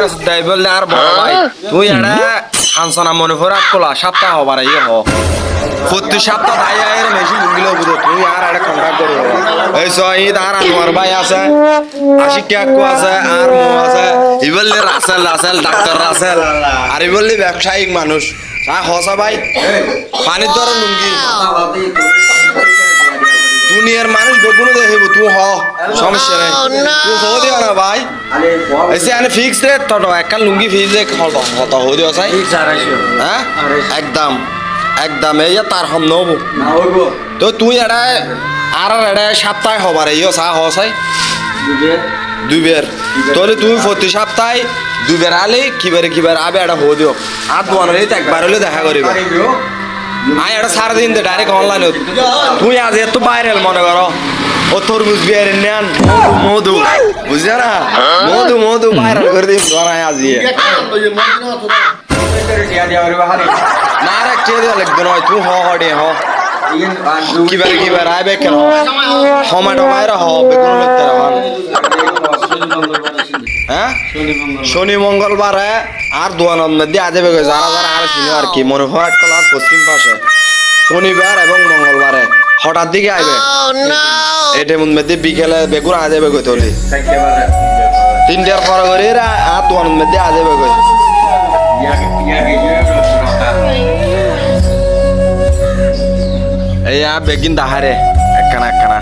কাছে দেই বললে আর বড় ভাই তুই এটা হানসনা মনে করে আকলা সপ্তাহ হবার ইয়ে হ প্রতি সপ্তাহ ভাই এর মেশিন লুঙ্গিলো বুঝো তুই আর এটা কন্টাক্ট করো এই সহিদ আর আনোয়ার ভাই আছে আশিক কাকু আছে আর মো আছে ই বললে রাসেল রাসেল ডাক্তার রাসেল আর ই বললে ব্যবসায়িক মানুষ হসা ভাই পানির ধরে লুঙ্গি দুনিয়ার মানুষ বেগুনো দেখিব তুই হ সমস্যা নেই তুই হো দিও না ভাই এসে আনে ফিক্স রেট তো একটা লুঙ্গি ফিক্স রেট কত হো দিও চাই হ্যাঁ একদম একদম এই তার হম নব তো তুই এটা আর এটা সপ্তাহে হবার ইয়ে চা হ চাই দুইবার তাহলে তুমি প্রতি সপ্তাহে দুইবার আলে কিবার আবে এটা হো দিও আর তোমার একবার হলে দেখা করিবে আয় এটা সারাদিন দে ডাইরেক্ট অনলাইন তুই আজ এত ভাইরাল মনে করো ও তরমুজ বিয়ার নেন মধু বুঝছে না মধু মধু ভাইরাল করে দিন ধরায় আজ না রে কে দেওয়া লাগবে নয় তুই হ হডে হ কিবার আইবে কেন টমাটো বাইরে হ বেগুন লাগতে হ্যাঁ শনি মঙ্গলবারে আর দোয়ানোর মধ্যে আজ যারা যারা আর ছিল আর কি মনে হয় কলার পশ্চিম পাশে শনিবার এবং মঙ্গলবারে হঠাৎ দিকে আইবে এটার মধ্যে বিকেলে বেগুন আজ যাবে কই তলি 3টার পর করে আর দোয়ানোর মধ্যে আজ যাবে কই এই বেগিন দাহারে একখানা একখানা